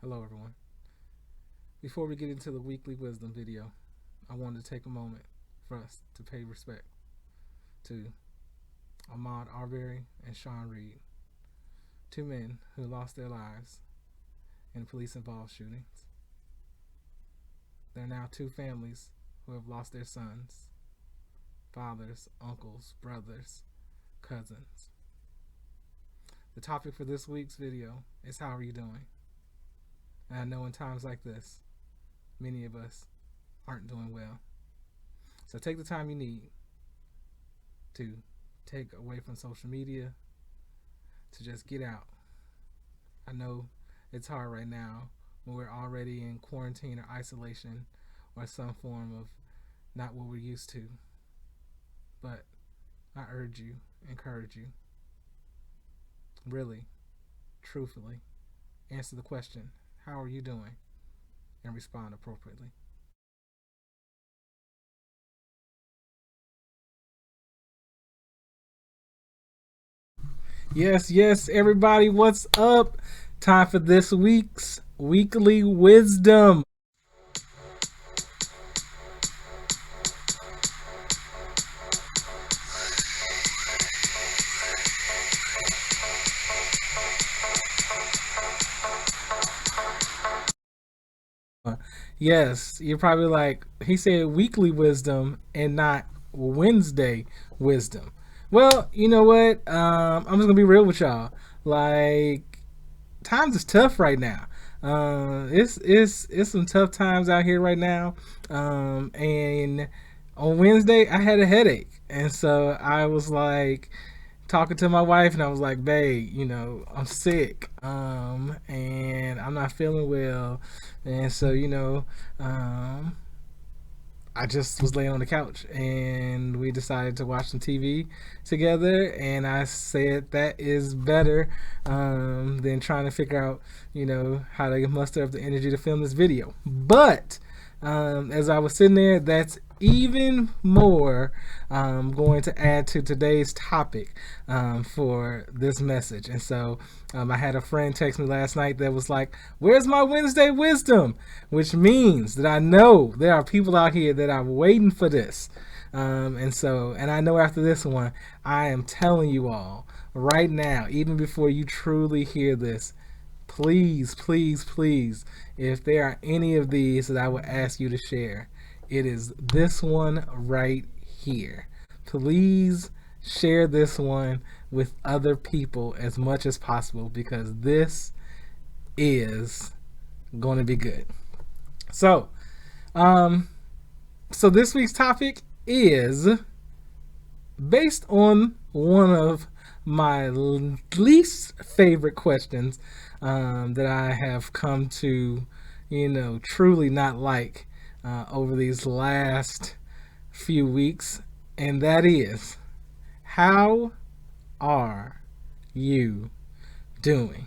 Hello, everyone. Before we get into the weekly wisdom video, I wanted to take a moment for us to pay respect to Ahmaud Arbery and Sean Reed, two men who lost their lives in police involved shootings. There are now two families who have lost their sons, fathers, uncles, brothers, cousins. The topic for this week's video is how are you doing? And I know in times like this, many of us aren't doing well. So take the time you need to take away from social media, to just get out. I know it's hard right now when we're already in quarantine or isolation or some form of not what we're used to. But I urge you, encourage you, really, truthfully, answer the question, how are you doing? And respond appropriately. Yes, everybody, what's up? Time for this week's weekly wisdom. Yes, you're probably like, he said weekly wisdom and not Wednesday wisdom. Well, you know what? I'm just gonna be real with y'all. Like, times is tough right now. It's some tough times out here right now. And on Wednesday I had a headache, and so I was like talking to my wife, and I was like, "Babe, I'm sick, and I'm not feeling well," and so I just was laying on the couch and we decided to watch some TV together. And I said that is better than trying to figure out, how to muster up the energy to film this video. But as I was sitting there, that's even more going to add to today's topic for this message. And so I had a friend text me last night that was like, "Where's my Wednesday wisdom?" Which means that I know there are people out here that are waiting for this. And I know after this one, I am telling you all right now, even before you truly hear this, please, please, please, if there are any of these that I would ask you to share, it is this one right here. Please share this one with other people as much as possible, because this is going to be good. So, um, so this week's topic is based on one of my least favorite questions that I have come to, truly not like over these last few weeks, and that is, how are you doing?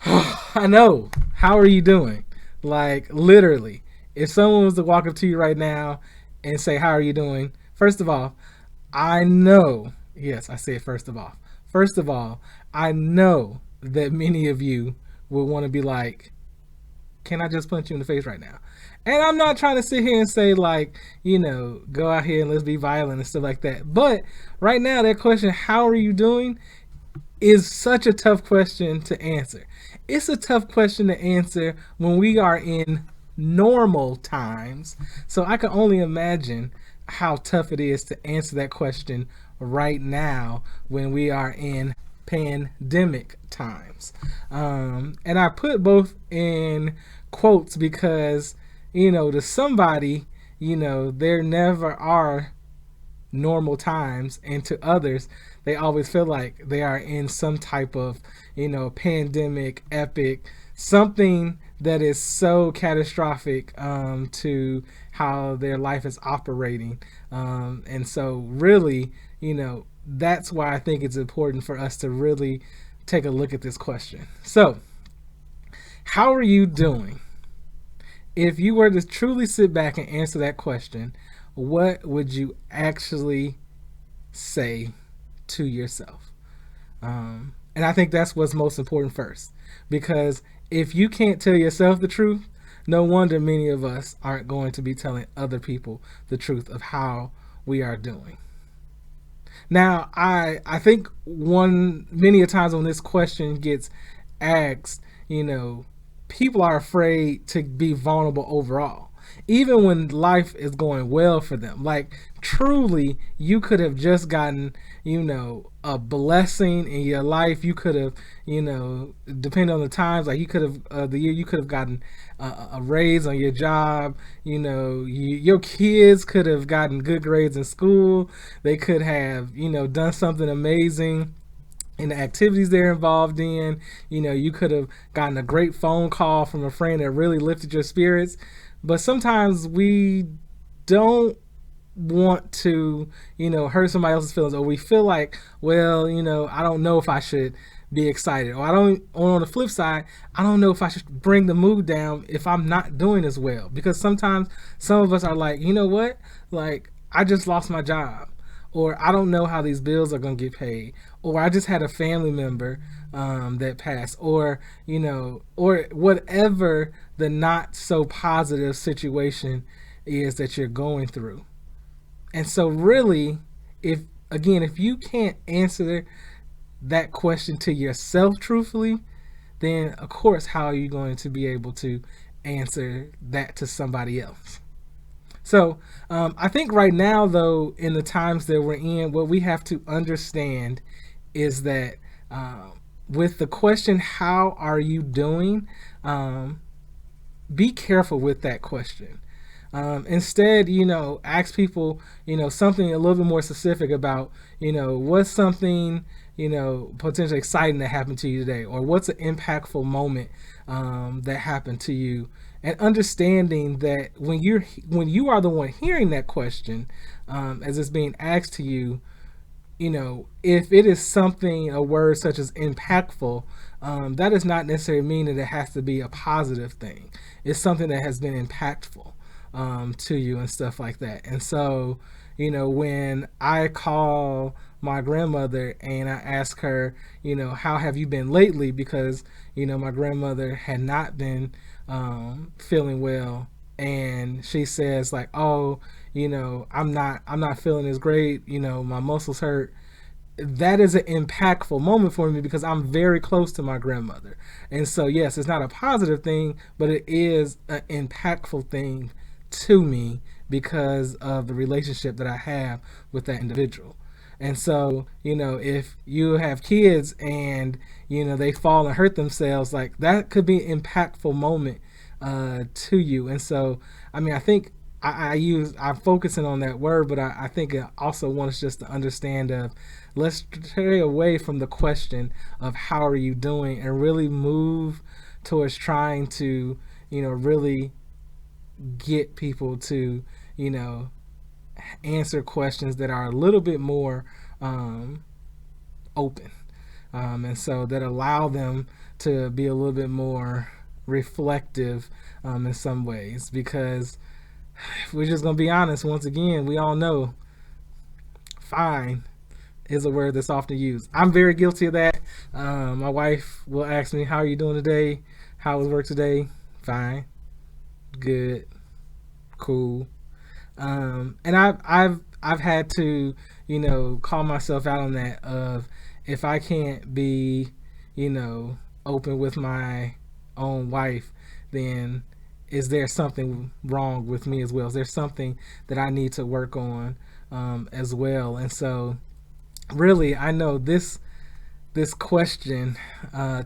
I know. How are you doing? Like, literally, if someone was to walk up to you right now and say, "How are you doing?" First of all, I know, yes, I say it first of all. First of all, I know that many of you will want to be like, "Can I just punch you in the face right now?" And I'm not trying to sit here and say, like, go out here and let's be violent and stuff like that. But right now, that question, "How are you doing?" is such a tough question to answer. It's a tough question to answer when we are in normal times. So I can only imagine how tough it is to answer that question right now when we are in pandemic times. And I put both in quotes because, to somebody, there never are normal times, and to others they always feel like they are in some type of pandemic epic, something that is so catastrophic to how their life is operating. And so really, that's why I think it's important for us to really take a look at this question. So, how are you doing? If you were to truly sit back and answer that question, what would you actually say to yourself? And I think that's what's most important first, because if you can't tell yourself the truth, no wonder many of us aren't going to be telling other people the truth of how we are doing. Now, I think many a times when this question gets asked, people are afraid to be vulnerable overall. Even when life is going well for them. Like, truly, you could have just gotten, a blessing in your life. You could have, depending on the times, like you could have, the year you could have gotten a raise on your job. Your kids could have gotten good grades in school. They could have, done something amazing in the activities they're involved in. You could have gotten a great phone call from a friend that really lifted your spirits. But sometimes we don't want to, hurt somebody else's feelings, or we feel like, well, I don't know if I should be excited, or on the flip side, I don't know if I should bring the mood down if I'm not doing as well. Because sometimes some of us are like, you know what? Like, I just lost my job, or I don't know how these bills are going to get paid, or I just had a family member that passed, or or whatever the not so positive situation is that you're going through. And so really, if you can't answer that question to yourself truthfully, then of course, how are you going to be able to answer that to somebody else? So I think right now, though, in the times that we're in, what we have to understand is that with the question, how are you doing? Be careful with that question. Instead, ask people, something a little bit more specific about, what's something, potentially exciting that happened to you today, or what's an impactful moment that happened to you, and understanding that when you are the one hearing that question, as it's being asked to you, if it is something, a word such as impactful, that does not necessarily mean that it has to be a positive thing. It's something that has been impactful to you and stuff like that. And so, when I call my grandmother and I ask her, how have you been lately? Because, my grandmother had not been feeling well. And she says like, oh, I'm not feeling as great. My muscles hurt. That is an impactful moment for me because I'm very close to my grandmother. And so, yes, it's not a positive thing, but it is an impactful thing to me because of the relationship that I have with that individual. And so, if you have kids and, they fall and hurt themselves, like that could be an impactful moment to you. And so, I think I'm focusing on that word, but I think I also want us just to understand let's stray away from the question of how are you doing and really move towards trying to, really get people to, answer questions that are a little bit more open. And so that allow them to be a little bit more reflective in some ways, because if we're just going to be honest, once again, we all know fine is a word that's often used. I'm very guilty of that. My wife will ask me, how are you doing today? How was work today? Fine. Good. Cool. And I've had to, call myself out on that of if I can't be, open with my own wife, then is there something wrong with me as well? Is there something that I need to work on as well? And so really, I know this question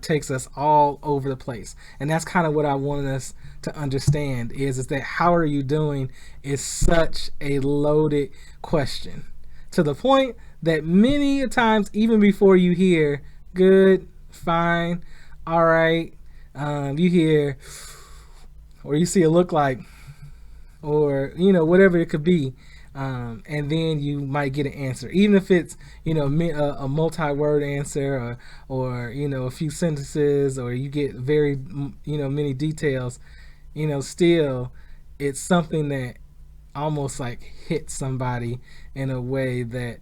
takes us all over the place. And that's kind of what I wanted us to understand is that how are you doing is such a loaded question, to the point that many times, even before you hear good, fine, all right, you hear, or you see a look like, or, whatever it could be. And then you might get an answer, even if it's, a multi-word answer or, a few sentences, or you get very, many details, still it's something that almost like hits somebody in a way that,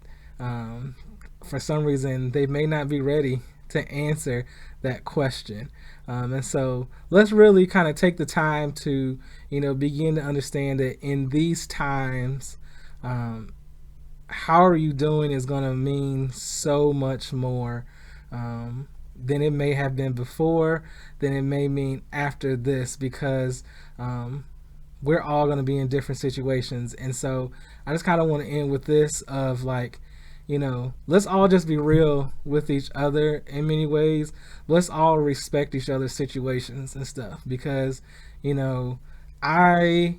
for some reason they may not be ready to answer that question. And so let's really kind of take the time to, begin to understand that in these times, how are you doing is going to mean so much more than it may have been before, than it may mean after this, because we're all going to be in different situations. And so I just kind of want to end with this of like, let's all just be real with each other in many ways. Let's all respect each other's situations and stuff, because, I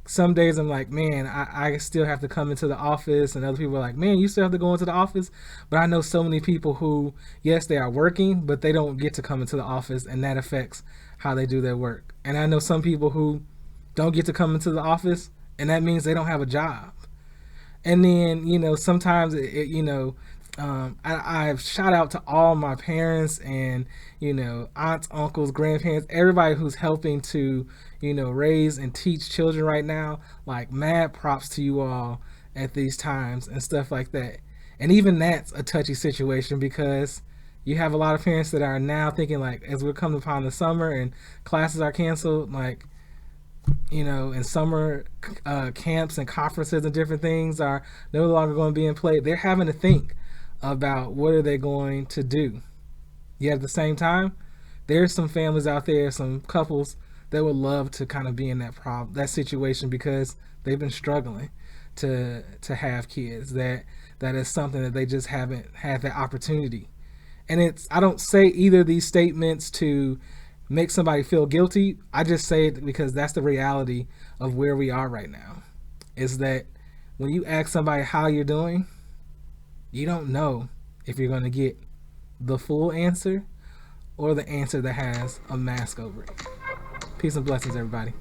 some days I'm like, man, I still have to come into the office, and other people are like, man, you still have to go into the office. But I know so many people who, yes, they are working, but they don't get to come into the office, and that affects how they do their work. And I know some people who don't get to come into the office, and that means they don't have a job. And then, sometimes I shout out to all my parents and, aunts, uncles, grandparents, everybody who's helping to, raise and teach children right now. Like, mad props to you all at these times and stuff like that. And even that's a touchy situation, because you have a lot of parents that are now thinking, like, as we're coming upon the summer and classes are canceled, like, and summer camps and conferences and different things are no longer going to be in play. They're having to think about what are they going to do. Yet at the same time, there's some families out there, some couples that would love to kind of be in that situation, because they've been struggling to have kids. That is something that they just haven't had that opportunity. And I don't say either of these statements to make somebody feel guilty. I just say it because that's the reality of where we are right now, is that when you ask somebody how you're doing, you don't know if you're going to get the full answer or the answer that has a mask over it. Peace and blessings, everybody.